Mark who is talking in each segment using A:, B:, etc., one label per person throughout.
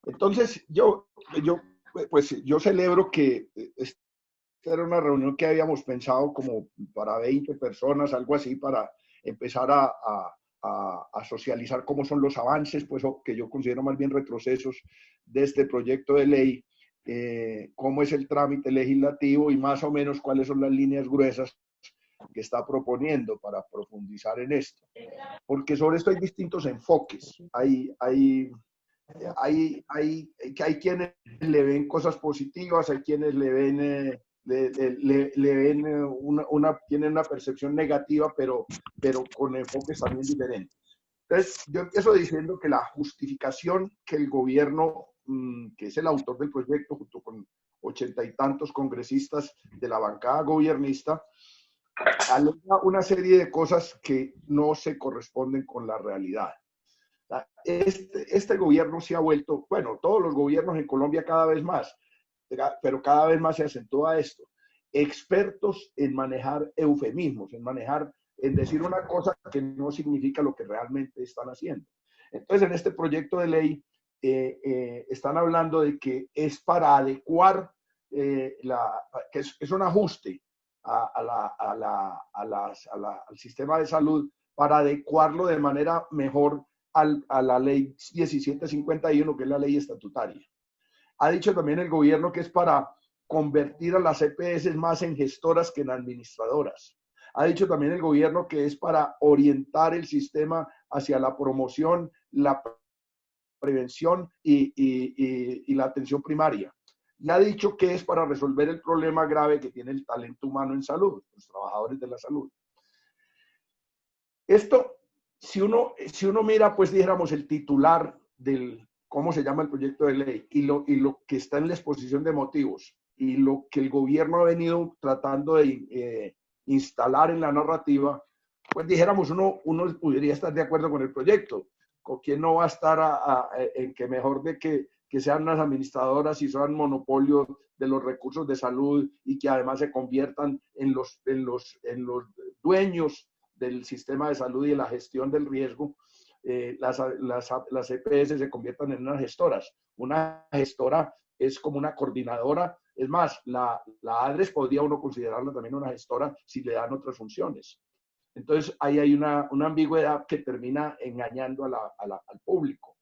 A: Entonces, yo celebro que esta era una reunión que habíamos pensado como para 20 personas, algo así, para empezar a socializar cómo son los avances, pues que yo considero más bien retrocesos de este proyecto de ley, cómo es el trámite legislativo y más o menos cuáles son las líneas gruesas que está proponiendo para profundizar en esto. Porque sobre esto hay distintos enfoques. Hay quienes le ven cosas positivas, hay quienes le ven, le ven tienen una percepción negativa, pero con enfoques también diferentes. Entonces, yo empiezo diciendo que la justificación que el gobierno, que es el autor del proyecto, junto con 80 y tantos congresistas de la bancada gobernista, alega una serie de cosas que no se corresponden con la realidad. Este gobierno se ha vuelto, bueno, todos los gobiernos en Colombia cada vez más, pero cada vez más se acentúa esto, expertos en manejar eufemismos, en decir una cosa que no significa lo que realmente están haciendo. Entonces, en este proyecto de ley están hablando de que es para adecuar, que es un ajuste al sistema de salud para adecuarlo de manera mejor a la ley 1751, que es la ley estatutaria. Ha dicho también el gobierno que es para convertir a las EPS más en gestoras que en administradoras. Ha dicho también el gobierno que es para orientar el sistema hacia la promoción, la prevención y la atención primaria. Y ha dicho que es para resolver el problema grave que tiene el talento humano en salud, los trabajadores de la salud. Esto, si uno mira, pues dijéramos, el titular del cómo se llama el proyecto de ley y lo que está en la exposición de motivos y lo que el gobierno ha venido tratando de instalar en la narrativa, pues dijéramos, uno podría estar de acuerdo con el proyecto. ¿Con quién no va a estar en que mejor de que sean las administradoras y sean monopolios de los recursos de salud y que además se conviertan en los dueños del sistema de salud y de la gestión del riesgo, las EPS se conviertan en unas gestoras. Una gestora es como una coordinadora. Es más, la ADRES podría uno considerarla también una gestora si le dan otras funciones. Entonces, ahí hay una ambigüedad que termina engañando al público.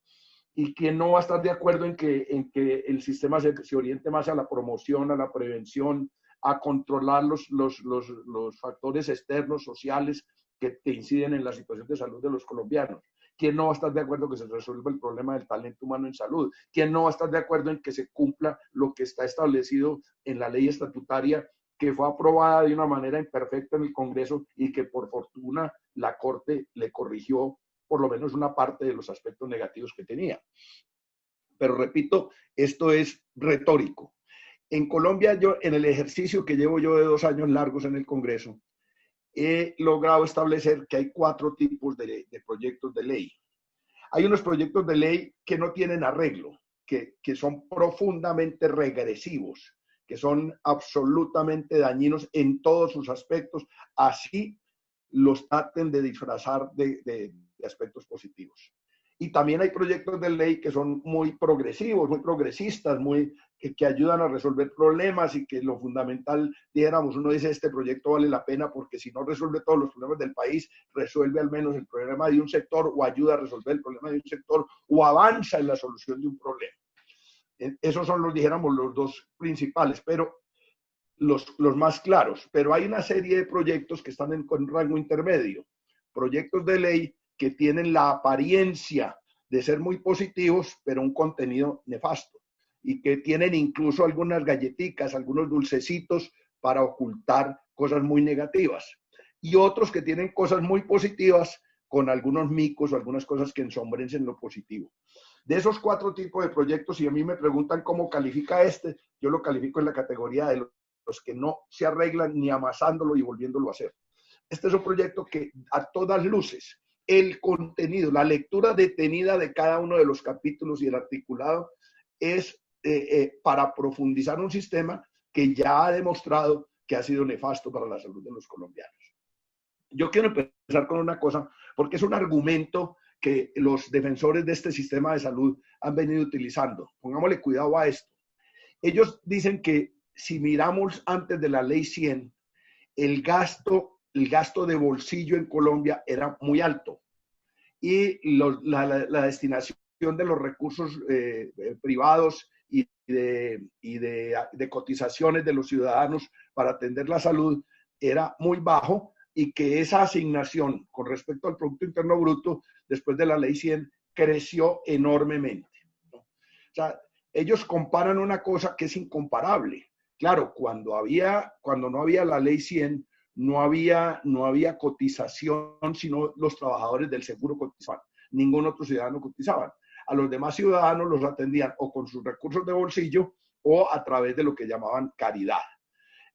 A: Y quien no va a estar de acuerdo en que el sistema se oriente más a la promoción, a la prevención, a controlar los factores externos, sociales, que inciden en la situación de salud de los colombianos. ¿Quién no va a estar de acuerdo en que se resuelva el problema del talento humano en salud? ¿Quién no va a estar de acuerdo en que se cumpla lo que está establecido en la ley estatutaria, que fue aprobada de una manera imperfecta en el Congreso y que por fortuna la Corte le corrigió por lo menos una parte de los aspectos negativos que tenía? Pero repito, esto es retórico. En Colombia, yo, en el ejercicio que llevo yo de 2 años largos en el Congreso, he logrado establecer que hay 4 tipos de proyectos de ley. Hay unos proyectos de ley que no tienen arreglo, que son profundamente regresivos, que son absolutamente dañinos en todos sus aspectos, así los traten de disfrazar de aspectos positivos. Y también hay proyectos de ley que son muy progresivos, muy progresistas, que ayudan a resolver problemas y que lo fundamental, dijéramos, uno dice, este proyecto vale la pena porque si no resuelve todos los problemas del país, resuelve al menos el problema de un sector o ayuda a resolver el problema de un sector o avanza en la solución de un problema. Esos son los, dijéramos, los 2 principales, pero los más claros. Pero hay una serie de proyectos que están en rango intermedio, proyectos de ley que tienen la apariencia de ser muy positivos, pero un contenido nefasto, y que tienen incluso algunas galletitas, algunos dulcecitos para ocultar cosas muy negativas, y otros que tienen cosas muy positivas con algunos micos o algunas cosas que ensombrecen lo positivo. De esos 4 tipos de proyectos, si a mí me preguntan cómo califica yo lo califico en la categoría de los que no se arreglan ni amasándolo y volviéndolo a hacer. Este es un proyecto que a todas luces, el contenido, la lectura detenida de cada uno de los capítulos y el articulado es para profundizar un sistema que ya ha demostrado que ha sido nefasto para la salud de los colombianos. Yo quiero empezar con una cosa, porque es un argumento que los defensores de este sistema de salud han venido utilizando. Pongámosle cuidado a esto. Ellos dicen que si miramos antes de la ley 100, el gasto de bolsillo en Colombia era muy alto y la destinación de los recursos privados y de cotizaciones de los ciudadanos para atender la salud era muy bajo, y que esa asignación con respecto al Producto Interno Bruto después de la ley 100 creció enormemente, ¿no? O sea, ellos comparan una cosa que es incomparable. Claro, cuando no había la ley 100, no había cotización, sino los trabajadores del seguro cotizaban. Ningún otro ciudadano cotizaba. A los demás ciudadanos los atendían o con sus recursos de bolsillo o a través de lo que llamaban caridad.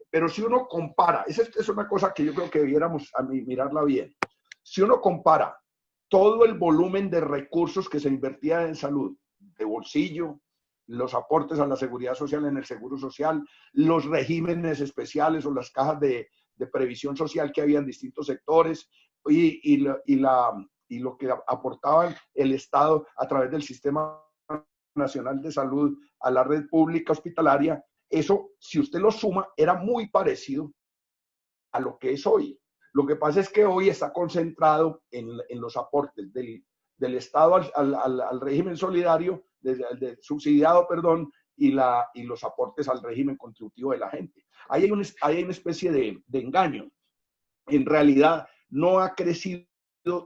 A: Pero si uno compara, esa es una cosa que yo creo que debiéramos mirarla bien. Si uno compara todo el volumen de recursos que se invertía en salud, de bolsillo, los aportes a la seguridad social en el seguro social, los regímenes especiales o las cajas de previsión social que había en distintos sectores y lo que aportaba el Estado a través del Sistema Nacional de Salud a la red pública hospitalaria, eso, si usted lo suma, era muy parecido a lo que es hoy. Lo que pasa es que hoy está concentrado en los aportes del Estado al régimen solidario, subsidiado, perdón, y los aportes al régimen contributivo de la gente. Ahí hay una especie de engaño. En realidad, no ha crecido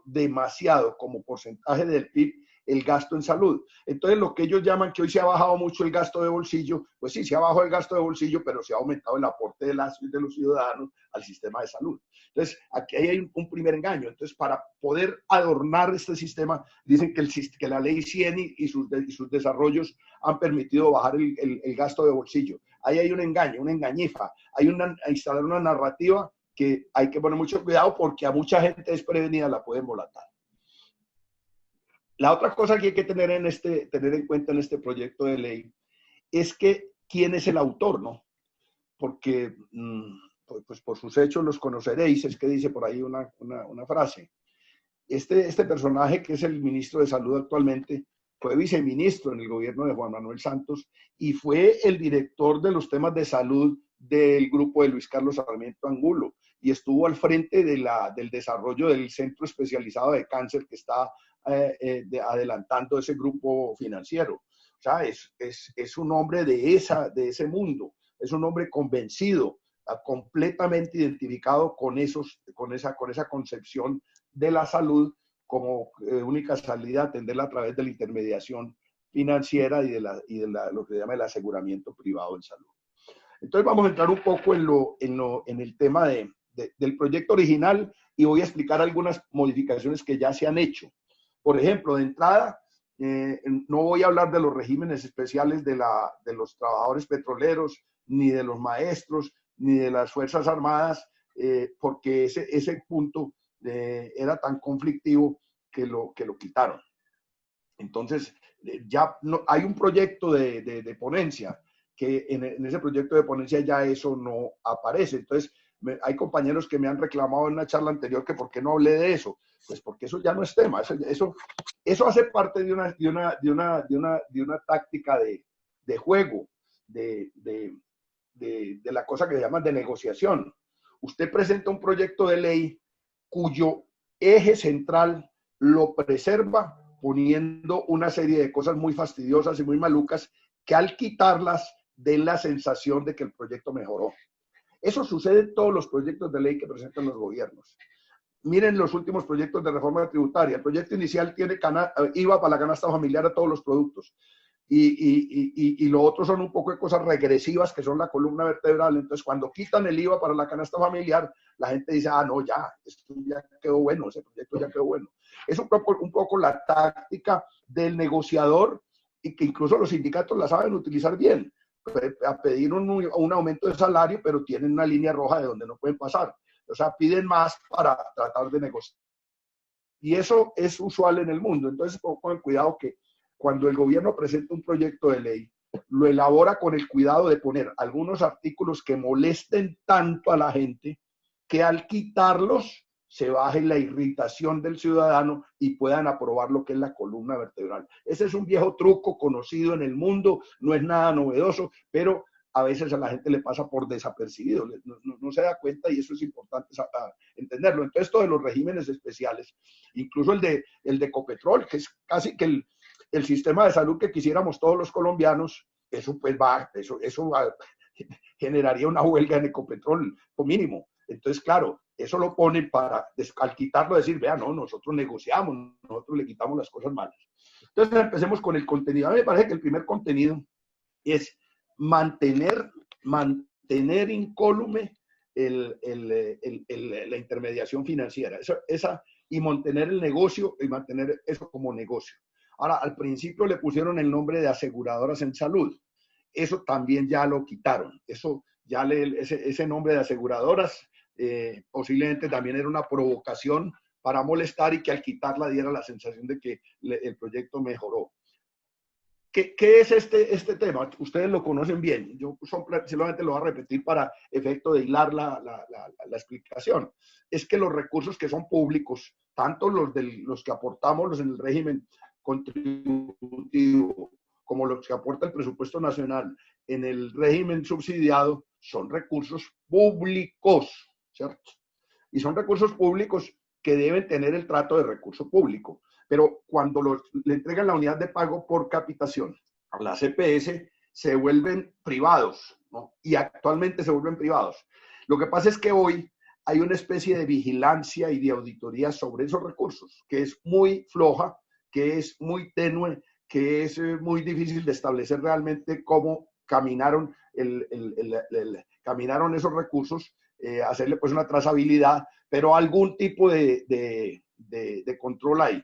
A: demasiado como porcentaje del PIB el gasto en salud. Entonces, lo que ellos llaman que hoy se ha bajado mucho el gasto de bolsillo, pues sí, se ha bajado el gasto de bolsillo, pero se ha aumentado el aporte de los ciudadanos al sistema de salud. Entonces, aquí hay un primer engaño. Entonces, para poder adornar este sistema, dicen que la ley 100 y sus desarrollos han permitido bajar el gasto de bolsillo. Ahí hay un engaño, una engañifa. Hay instalar una narrativa que hay que poner mucho cuidado porque a mucha gente desprevenida la pueden volatar. La otra cosa que hay que tener en cuenta en este proyecto de ley es que quién es el autor, ¿no? Porque pues por sus hechos los conoceréis, es que dice por ahí una frase. Este personaje, que es el ministro de Salud actualmente, fue viceministro en el gobierno de Juan Manuel Santos y fue el director de los temas de salud del grupo de Luis Carlos Sarmiento Angulo, y estuvo al frente del desarrollo del centro especializado de cáncer que está adelantando ese grupo financiero. O sea, es un hombre de ese mundo, es un hombre convencido, completamente identificado con esa concepción de la salud como única salida, atenderla a través de la intermediación financiera y de lo que se llama el aseguramiento privado en salud. Entonces vamos a entrar un poco en el tema del proyecto original y voy a explicar algunas modificaciones que ya se han hecho. Por ejemplo, de entrada, no voy a hablar de los regímenes especiales de los trabajadores petroleros, ni de los maestros, ni de las Fuerzas Armadas, porque ese punto era tan conflictivo que lo quitaron. Entonces, ya hay un proyecto de ponencia, que en ese proyecto de ponencia ya eso no aparece. Entonces, hay compañeros que me han reclamado en una charla anterior que por qué no hablé de eso. Pues porque eso ya no es tema. Eso hace parte de una táctica de juego, de la cosa que se llama de negociación. Usted presenta un proyecto de ley cuyo eje central lo preserva poniendo una serie de cosas muy fastidiosas y muy malucas que al quitarlas den la sensación de que el proyecto mejoró. Eso sucede en todos los proyectos de ley que presentan los gobiernos. Miren los últimos proyectos de reforma tributaria. El proyecto inicial tiene IVA para la canasta familiar a todos los productos. Y lo otro son un poco de cosas regresivas que son la columna vertebral. Entonces, cuando quitan el IVA para la canasta familiar, la gente dice, no, ya, esto ya quedó bueno, ese proyecto ya quedó bueno. Es un poco la táctica del negociador y que incluso los sindicatos la saben utilizar bien. A pedir un aumento de salario, pero tienen una línea roja de donde no pueden pasar. O sea, piden más para tratar de negociar. Y eso es usual en el mundo. Entonces, pongan cuidado que cuando el gobierno presenta un proyecto de ley, lo elabora con el cuidado de poner algunos artículos que molesten tanto a la gente que al quitarlos se baje la irritación del ciudadano y puedan aprobar lo que es la columna vertebral. Ese es un viejo truco conocido en el mundo, no es nada novedoso, pero a veces a la gente le pasa por desapercibido, no se da cuenta y eso es importante entenderlo. Entonces, esto de los regímenes especiales, incluso el de Ecopetrol, que es casi que el sistema de salud que quisiéramos todos los colombianos, eso pues eso generaría una huelga en Ecopetrol, o mínimo. Entonces, claro, eso lo ponen para, al quitarlo, decir, vea, no, nosotros negociamos, nosotros le quitamos las cosas malas. Entonces, empecemos con el contenido. A mí me parece que el primer contenido es mantener incólume la intermediación financiera. Y mantener el negocio y mantener eso como negocio. Ahora, al principio le pusieron el nombre de aseguradoras en salud. Eso también ya lo quitaron. Eso ya ese nombre de aseguradoras posiblemente también era una provocación para molestar y que al quitarla diera la sensación de que el proyecto mejoró. ¿Qué es este tema? Ustedes lo conocen bien. Yo solamente lo voy a repetir para efecto de hilar la explicación. Es que los recursos que son públicos, tanto los que aportamos en el régimen contributivo como los que aporta el presupuesto nacional en el régimen subsidiado, son recursos públicos, ¿cierto? Y son recursos públicos que deben tener el trato de recurso público. Pero cuando le entregan la unidad de pago por capitación a las EPS, se vuelven privados, ¿no? Y actualmente se vuelven privados. Lo que pasa es que hoy hay una especie de vigilancia y de auditoría sobre esos recursos, que es muy floja, que es muy tenue, que es muy difícil de establecer realmente cómo caminaron, caminaron esos recursos, hacerle pues una trazabilidad, pero algún tipo de control hay.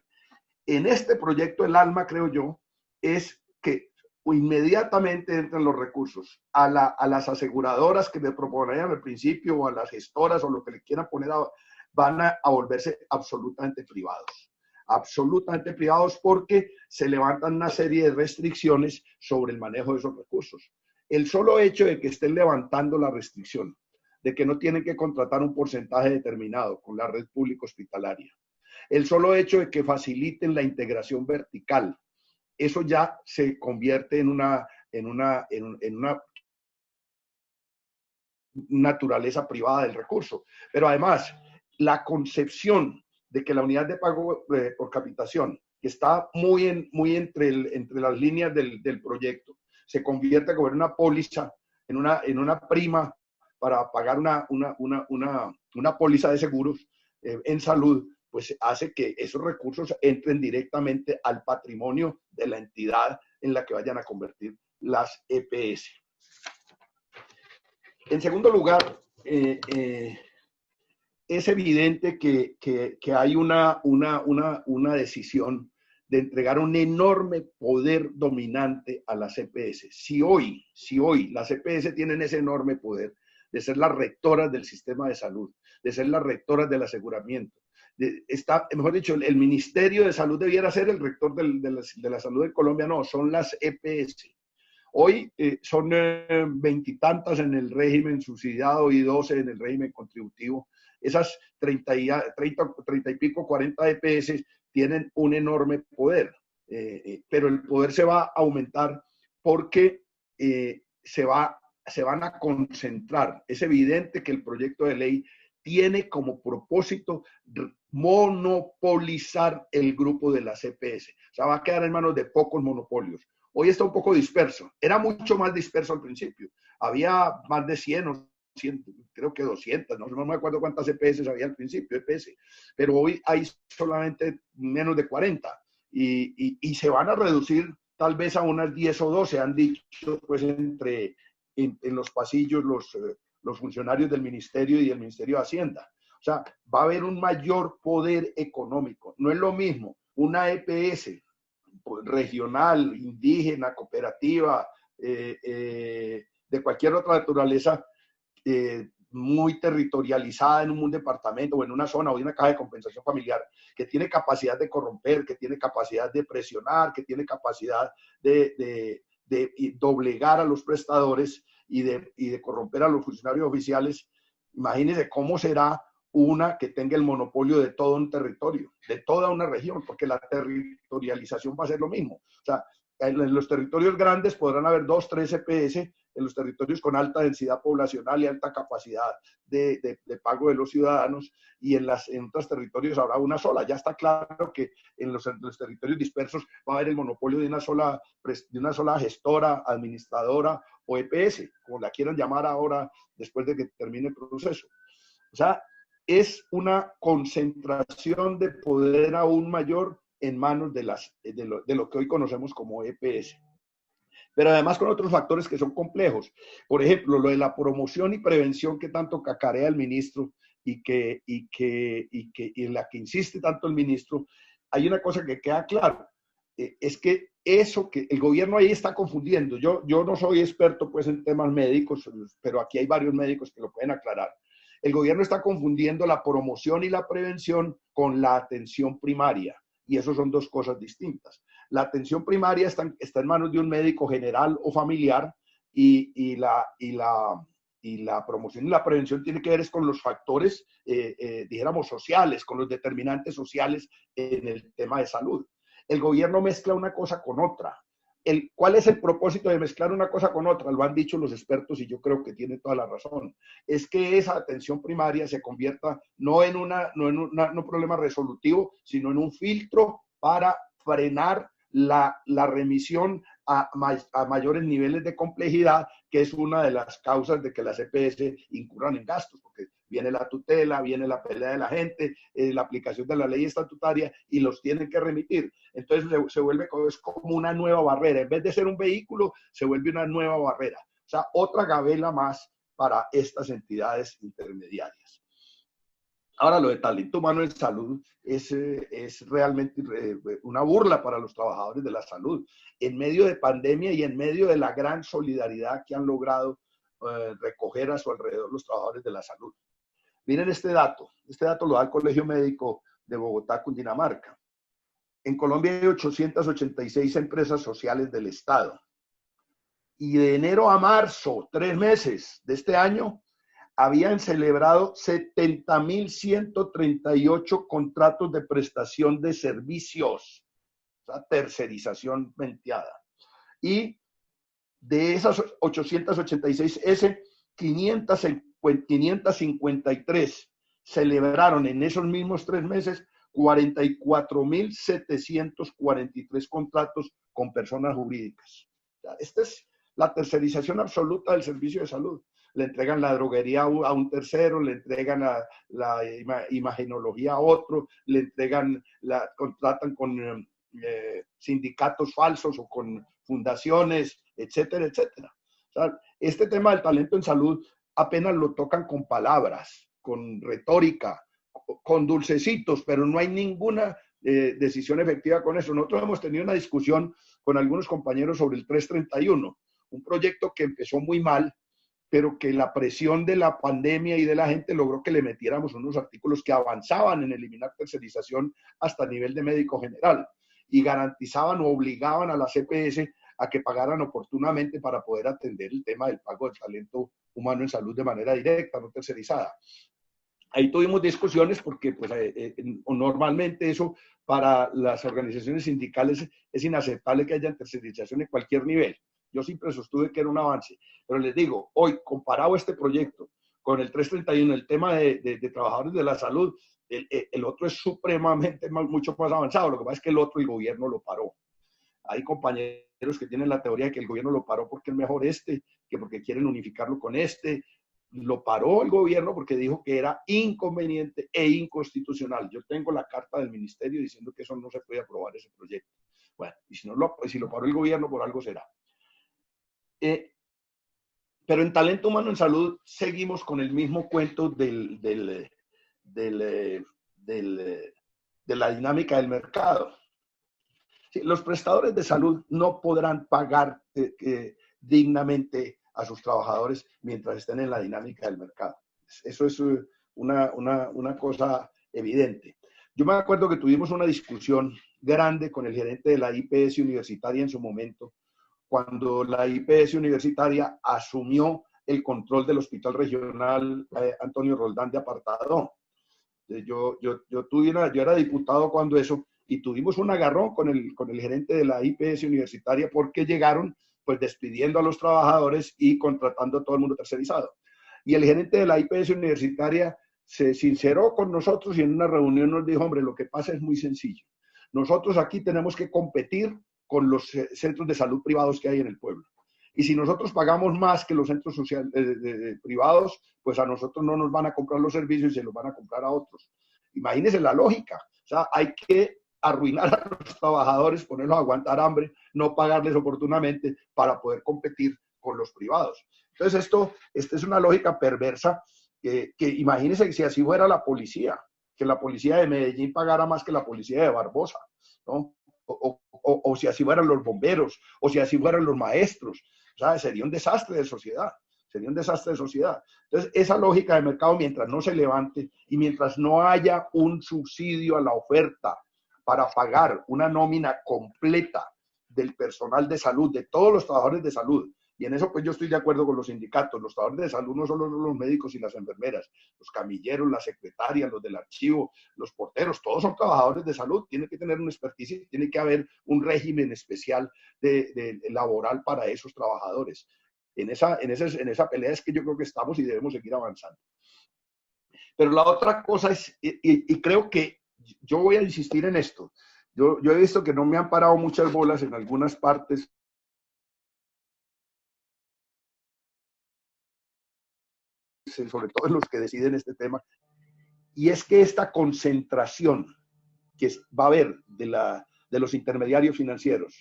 A: En este proyecto, el alma, creo yo, es que inmediatamente entran los recursos a las aseguradoras que me proponían al principio, o a las gestoras, o lo que le quieran poner, van a volverse absolutamente privados. Absolutamente privados, porque se levantan una serie de restricciones sobre el manejo de esos recursos. El solo hecho de que estén levantando la restricción, de que no tienen que contratar un porcentaje determinado con la red pública hospitalaria, el solo hecho de que faciliten la integración vertical, eso ya se convierte en una naturaleza privada del recurso. Pero además, la concepción de que la unidad de pago por capitación, que está muy entre las líneas del proyecto, se convierte como en una póliza, en una prima para pagar una póliza de seguros en salud, pues hace que esos recursos entren directamente al patrimonio de la entidad en la que vayan a convertir las EPS. En segundo lugar, es evidente que hay una decisión de entregar un enorme poder dominante a las EPS. Si hoy las EPS tienen ese enorme poder de ser las rectoras del sistema de salud, de ser las rectoras del aseguramiento, mejor dicho, el Ministerio de Salud debiera ser el rector de la salud en Colombia, no, son las EPS. Hoy son 20 y tantas en el régimen subsidiado y 12 en el régimen contributivo. Esas 30 y pico, 40 EPS tienen un enorme poder, pero el poder se va a aumentar porque se van a concentrar. Es evidente que el proyecto de ley tiene como propósito monopolizar el grupo de las EPS. O sea, va a quedar en manos de pocos monopolios. Hoy está un poco disperso. Era mucho más disperso al principio. Había más de 100 o 100, creo que 200, no me acuerdo cuántas EPS había al principio, EPS, pero hoy hay solamente menos de 40 y se van a reducir tal vez a unas 10 o 12, han dicho pues en los pasillos los funcionarios del ministerio y del Ministerio de Hacienda. O sea, va a haber un mayor poder económico. No es lo mismo una EPS regional, indígena, cooperativa, de cualquier otra naturaleza, muy territorializada en un departamento o en una zona o en una caja de compensación familiar, que tiene capacidad de corromper, que tiene capacidad de presionar, que tiene capacidad de doblegar a los prestadores y de corromper a los funcionarios oficiales. Imagínense cómo será una que tenga el monopolio de todo un territorio, de toda una región, porque la territorialización va a ser lo mismo. O sea, en los territorios grandes podrán haber 2, 3 EPS, en los territorios con alta densidad poblacional y alta capacidad de pago de los ciudadanos, y en otros territorios habrá una sola. Ya está claro que en los territorios dispersos va a haber el monopolio de una sola gestora, administradora o EPS, como la quieran llamar ahora después de que termine el proceso. O sea, es una concentración de poder aún mayor en manos de lo que hoy conocemos como EPS. Pero además con otros factores que son complejos. Por ejemplo, lo de la promoción y prevención que tanto cacarea el ministro y en la que insiste tanto el ministro, hay una cosa que queda claro, es que eso que el gobierno ahí está confundiendo. Yo no soy experto pues en temas médicos, pero aquí hay varios médicos que lo pueden aclarar. El gobierno está confundiendo la promoción y la prevención con la atención primaria, y eso son dos cosas distintas. La atención primaria está en manos de un médico general o familiar, y la promoción y la prevención tiene que ver con los factores, dijéramos, sociales, con los determinantes sociales en el tema de salud. El gobierno mezcla una cosa con otra. ¿Cuál es el propósito de mezclar una cosa con otra? Lo han dicho los expertos y yo creo que tienen toda la razón. Es que esa atención primaria se convierta no en un problema resolutivo, sino en un filtro para frenar la remisión a mayores niveles de complejidad, que es una de las causas de que las EPS incurran en gastos, porque viene la tutela, viene la pelea de la gente, la aplicación de la ley estatutaria, y los tienen que remitir. Entonces se vuelve es como una nueva barrera. En vez de ser un vehículo, se vuelve una nueva barrera. O sea, otra gabela más para estas entidades intermediarias. Ahora, lo de talento humano en salud es realmente una burla para los trabajadores de la salud, en medio de pandemia y en medio de la gran solidaridad que han logrado recoger a su alrededor los trabajadores de la salud. Miren este dato lo da el Colegio Médico de Bogotá, Cundinamarca. En Colombia hay 886 empresas sociales del Estado, y de enero a marzo, 3 meses de este año, habían celebrado 70.138 contratos de prestación de servicios, o sea, tercerización venteada. Y de esas 886, 553 celebraron en esos mismos 3 meses 44.743 contratos con personas jurídicas. O sea, esta es la tercerización absoluta del servicio de salud. Le entregan la droguería a un tercero, le entregan la imagenología a otro, contratan con sindicatos falsos o con fundaciones, etcétera, etcétera. O sea, este tema del talento en salud apenas lo tocan con palabras, con retórica, con dulcecitos, pero no hay ninguna decisión efectiva con eso. Nosotros hemos tenido una discusión con algunos compañeros sobre el 331, un proyecto que empezó muy mal, pero que la presión de la pandemia y de la gente logró que le metiéramos unos artículos que avanzaban en eliminar tercerización hasta el nivel de médico general, y garantizaban o obligaban a las EPS a que pagaran oportunamente para poder atender el tema del pago del talento humano en salud de manera directa, no tercerizada. Ahí tuvimos discusiones porque pues, normalmente eso para las organizaciones sindicales es inaceptable que haya tercerización en cualquier nivel. Yo siempre sostuve que era un avance, pero les digo, hoy comparado este proyecto con el 331, el tema de trabajadores de la salud, el otro es supremamente mucho más avanzado. Lo que pasa es que el otro, el gobierno lo paró. Hay compañeros que tienen la teoría de que el gobierno lo paró porque es mejor que porque quieren unificarlo con este. Lo paró el gobierno porque dijo que era inconveniente e inconstitucional. Yo tengo la carta del ministerio diciendo que eso no se puede aprobar, ese proyecto. Bueno, y si lo paró el gobierno, por algo será. Pero en talento humano en salud seguimos con el mismo cuento de la dinámica del mercado. Sí, los prestadores de salud no podrán pagar dignamente a sus trabajadores mientras estén en la dinámica del mercado. Eso es una cosa evidente. Yo me acuerdo que tuvimos una discusión grande con el gerente de la IPS universitaria en su momento, cuando la IPS universitaria asumió el control del Hospital Regional Antonio Roldán de Apartadó. Yo era diputado cuando eso, y tuvimos un agarrón con el gerente de la IPS universitaria porque llegaron pues despidiendo a los trabajadores y contratando a todo el mundo tercerizado. Y el gerente de la IPS universitaria se sinceró con nosotros y en una reunión nos dijo, hombre, lo que pasa es muy sencillo. Nosotros aquí tenemos que competir con los centros de salud privados que hay en el pueblo. Y si nosotros pagamos más que los centros privados, pues a nosotros no nos van a comprar los servicios y se los van a comprar a otros. Imagínense la lógica. O sea, hay que arruinar a los trabajadores, ponerlos a aguantar hambre, no pagarles oportunamente para poder competir con los privados. Entonces, esta es una lógica perversa que imagínense si así fuera la policía, que la policía de Medellín pagara más que la policía de Barbosa, ¿no? O si así fueran los bomberos, o si así fueran los maestros. O sea, sería un desastre de sociedad. Sería un desastre de sociedad. Entonces, esa lógica de mercado, mientras no se levante y mientras no haya un subsidio a la oferta para pagar una nómina completa del personal de salud, de todos los trabajadores de salud, y en eso pues yo estoy de acuerdo con los sindicatos, los trabajadores de salud no solo los médicos y las enfermeras, los camilleros, las secretarias, los del archivo, los porteros, todos son trabajadores de salud, tiene que tener un expertise, tiene que haber un régimen especial de laboral para esos trabajadores. En esa pelea es que yo creo que estamos y debemos seguir avanzando. Pero la otra cosa es, y creo que yo voy a insistir en esto, yo he visto que no me han parado muchas bolas en algunas partes, sobre todo los que deciden este tema, y es que esta concentración que va a haber de los intermediarios financieros,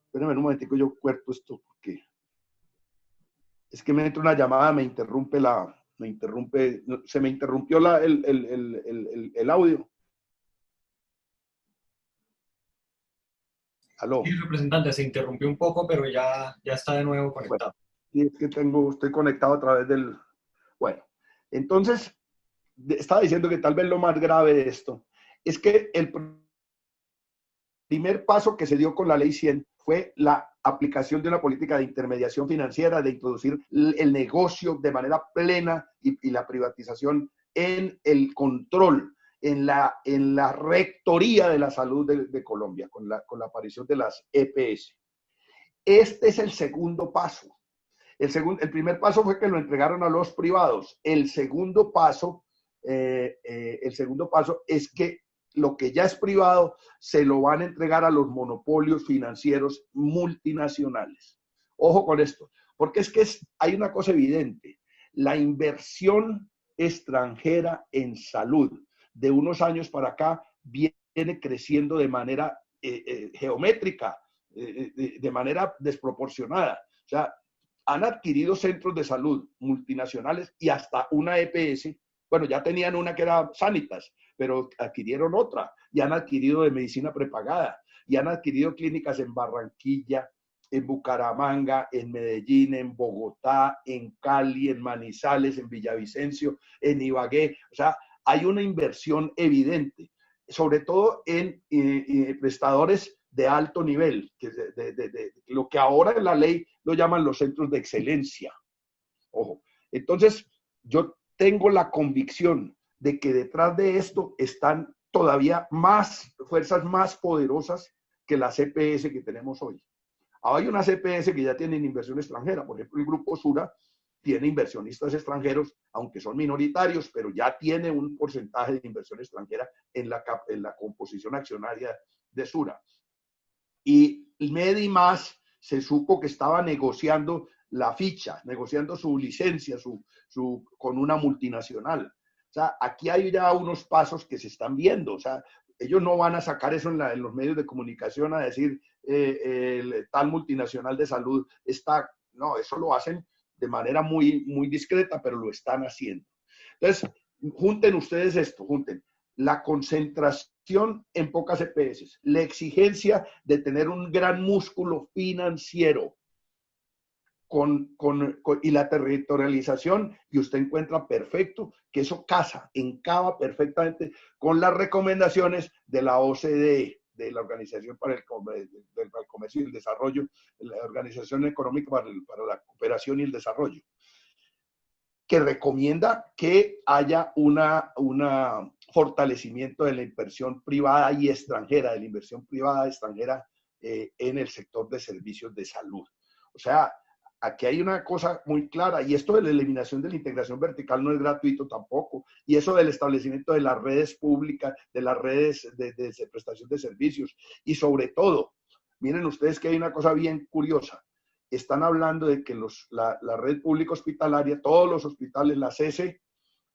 A: espérenme un momentico, yo cuerpo esto porque es que me entra una llamada, se me interrumpió el audio. ¿Aló?
B: Sí, representante, se interrumpió un poco, pero ya está de nuevo conectado.
A: Bueno, sí, es que estoy conectado a través del... Bueno, entonces, estaba diciendo que tal vez lo más grave de esto es que el primer paso que se dio con la Ley 100 fue la aplicación de una política de intermediación financiera, de introducir el negocio de manera plena y la privatización en el control, en la rectoría de la salud de Colombia, con la aparición de las EPS. Este es el segundo paso. El primer paso fue que lo entregaron a los privados. El segundo paso es que lo que ya es privado se lo van a entregar a los monopolios financieros multinacionales. Ojo con esto, porque es que hay una cosa evidente. La inversión extranjera en salud de unos años para acá viene creciendo de manera geométrica, de manera desproporcionada. O sea, han adquirido centros de salud multinacionales y hasta una EPS. Bueno, ya tenían una que era Sanitas, pero adquirieron otra y han adquirido de medicina prepagada y han adquirido clínicas en Barranquilla, en Bucaramanga, en Medellín, en Bogotá, en Cali, en Manizales, en Villavicencio, en Ibagué. O sea, hay una inversión evidente, sobre todo en prestadores de alto nivel, que lo que ahora en la ley lo llaman los centros de excelencia. Ojo, entonces yo tengo la convicción de que detrás de esto están todavía fuerzas más poderosas que las CPS que tenemos hoy. Hay unas CPS que ya tienen inversión extranjera, por ejemplo, el Grupo Sura tiene inversionistas extranjeros, aunque son minoritarios, pero ya tiene un porcentaje de inversión extranjera en la composición accionaria de Sura. Y Medimás se supo que estaba negociando la ficha, negociando su licencia con una multinacional. O sea, aquí hay ya unos pasos que se están viendo. O sea, ellos no van a sacar eso en los medios de comunicación a decir tal multinacional de salud está. No, eso lo hacen de manera muy, muy discreta, pero lo están haciendo. Entonces, junten ustedes esto, junten la concentración en pocas EPS, la exigencia de tener un gran músculo financiero y la territorialización, y usted encuentra perfecto que eso encaba perfectamente con las recomendaciones de la OCDE, de la Organización para el Comercio y el Desarrollo, la Organización Económica para la Cooperación y el Desarrollo, que recomienda que haya una fortalecimiento de la inversión privada y extranjera, de la inversión privada extranjera en el sector de servicios de salud. O sea, aquí hay una cosa muy clara, y esto de la eliminación de la integración vertical no es gratuito tampoco, y eso del establecimiento de las redes públicas, de las redes de prestación de servicios, y sobre todo, miren ustedes que hay una cosa bien curiosa, están hablando de que la red pública hospitalaria, todos los hospitales, las S,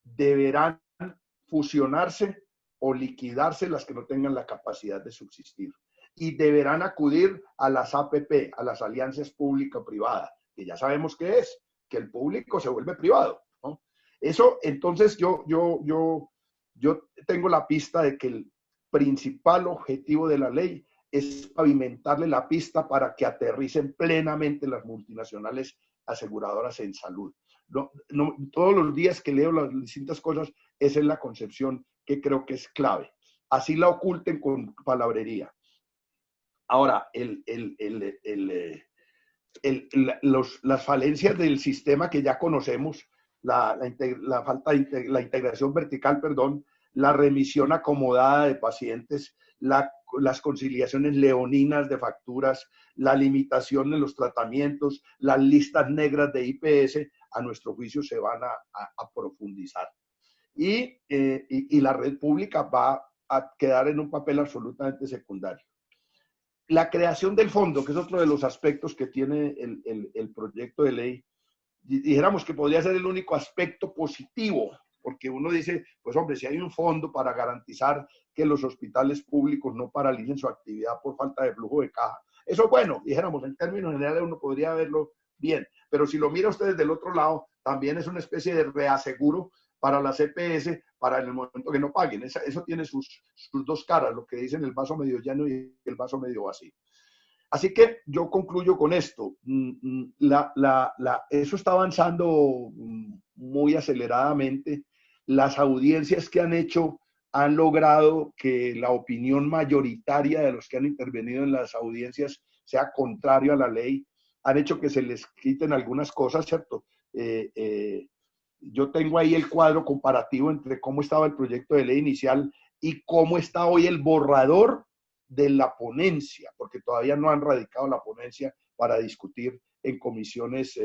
A: deberán fusionarse o liquidarse las que no tengan la capacidad de subsistir. Y deberán acudir a las APP, a las alianzas público-privadas, que ya sabemos qué es, que el público se vuelve privado, ¿no? Eso, entonces, yo tengo la pista de que el principal objetivo de la ley es pavimentarle la pista para que aterricen plenamente las multinacionales aseguradoras en salud. Todos los días que leo las distintas cosas, esa es la concepción que creo que es clave. Así la oculten con palabrería. Ahora, las falencias del sistema que ya conocemos, la integración vertical, perdón, la remisión acomodada de pacientes, las conciliaciones leoninas de facturas, la limitación en los tratamientos, las listas negras de IPS, a nuestro juicio se van a profundizar. Y la red pública va a quedar en un papel absolutamente secundario. La creación del fondo, que es otro de los aspectos que tiene el proyecto de ley, dijéramos que podría ser el único aspecto positivo, porque uno dice, pues hombre, si hay un fondo para garantizar que los hospitales públicos no paralicen su actividad por falta de flujo de caja, eso es bueno, dijéramos, en términos generales uno podría verlo bien, pero si lo mira usted del otro lado, también es una especie de reaseguro para las EPS para en el momento que no paguen. Eso tiene sus dos caras, lo que dicen el vaso medio lleno y el vaso medio vacío. Así que yo concluyo con esto. Eso está avanzando muy aceleradamente. Las audiencias que han hecho han logrado que la opinión mayoritaria de los que han intervenido en las audiencias sea contrario a la ley. Han hecho que se les quiten algunas cosas, ¿cierto? Yo tengo ahí el cuadro comparativo entre cómo estaba el proyecto de ley inicial y cómo está hoy el borrador de la ponencia, porque todavía no han radicado la ponencia para discutir en comisiones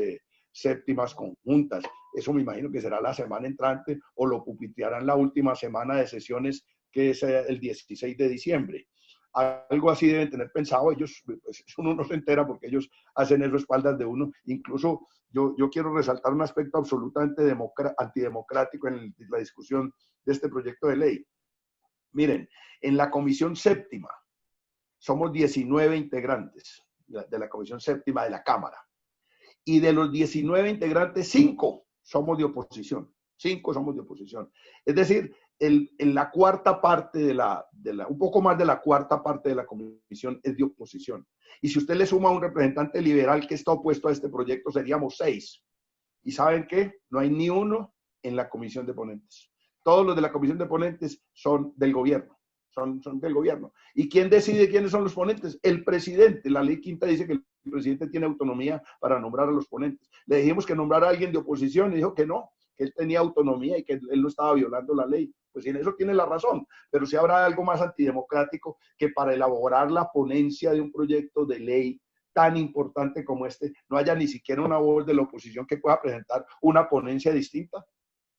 A: séptimas conjuntas. Eso me imagino que será la semana entrante o lo pupitearán la última semana de sesiones, que es el 16 de diciembre. Algo así deben tener pensado ellos, pues uno no se entera porque ellos hacen eso a espaldas de uno. Incluso yo quiero resaltar un aspecto absolutamente antidemocrático en la discusión de este proyecto de ley. Miren, en la comisión séptima somos 19 integrantes de la comisión séptima de la Cámara. Y de los 19 integrantes, 5 somos de oposición. 5 somos de oposición. Es decir, en la cuarta parte un poco más de la cuarta parte de la comisión es de oposición. Y si usted le suma a un representante liberal que está opuesto a este proyecto, seríamos 6. ¿Y saben qué? No hay ni uno en la comisión de ponentes. Todos los de la comisión de ponentes son del gobierno. Son del gobierno. ¿Y quién decide quiénes son los ponentes? El presidente. La ley quinta dice que el presidente tiene autonomía para nombrar a los ponentes. Le dijimos que nombrara a alguien de oposición y dijo que no, que él tenía autonomía y que él no estaba violando la ley. Pues en eso tiene la razón, pero si habrá algo más antidemocrático que para elaborar la ponencia de un proyecto de ley tan importante como este, no haya ni siquiera una voz de la oposición que pueda presentar una ponencia distinta.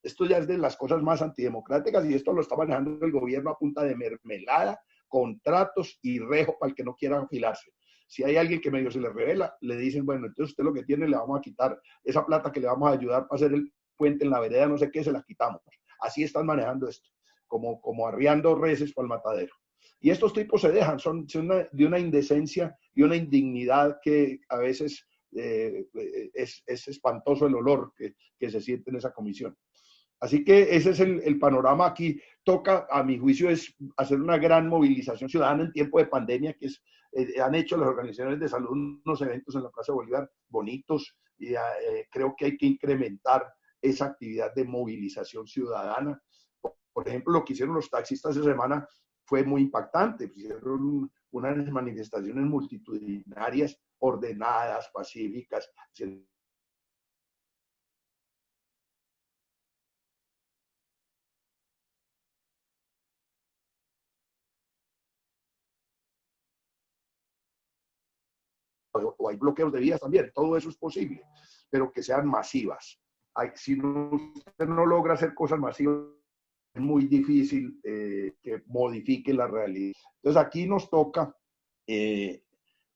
A: Esto ya es de las cosas más antidemocráticas y esto lo está manejando el gobierno a punta de mermelada, contratos y rejo para el que no quiera afilarse. Si hay alguien que medio se le revela, le dicen, bueno, entonces usted lo que tiene le vamos a quitar esa plata que le vamos a ayudar para hacer el puente en la vereda, no sé qué, se la quitamos. Así están manejando esto, como arriando reses para el matadero. Y estos tipos se dejan, son de una indecencia y una indignidad que a veces es espantoso el olor que se siente en esa comisión. Así que ese es el panorama aquí. Toca, a mi juicio, es hacer una gran movilización ciudadana en tiempo de pandemia, que han hecho las organizaciones de salud unos eventos en la Plaza Bolívar bonitos, y creo que hay que incrementar esa actividad de movilización ciudadana. Por ejemplo, lo que hicieron los taxistas esa semana fue muy impactante. Hicieron unas manifestaciones multitudinarias, ordenadas, pacíficas, o hay bloqueos de vías también, todo eso es posible, pero que sean masivas. Si usted no logra hacer cosas masivas, es muy difícil que modifique la realidad. Entonces aquí nos toca,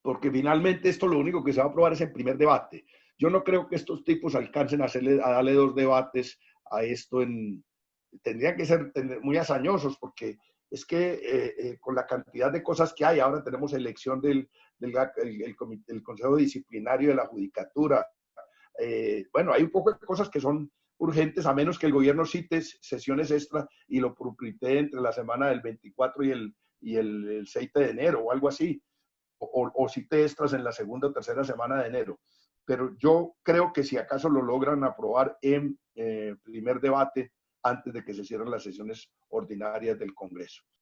A: porque finalmente esto lo único que se va a aprobar es el primer debate. Yo no creo que estos tipos alcancen a darle 2 debates a esto. Tendrían que ser muy hazañosos, porque es que con la cantidad de cosas que hay, ahora tenemos elección del Consejo Disciplinario de la Judicatura. Bueno, hay un poco de cosas que son urgentes, a menos que el gobierno cite sesiones extra y lo propitee entre la semana del 24 y el 6 de enero o algo así, o cite extras en la segunda o tercera semana de enero. Pero yo creo que si acaso lo logran aprobar en primer debate antes de que se cierren las sesiones ordinarias del Congreso.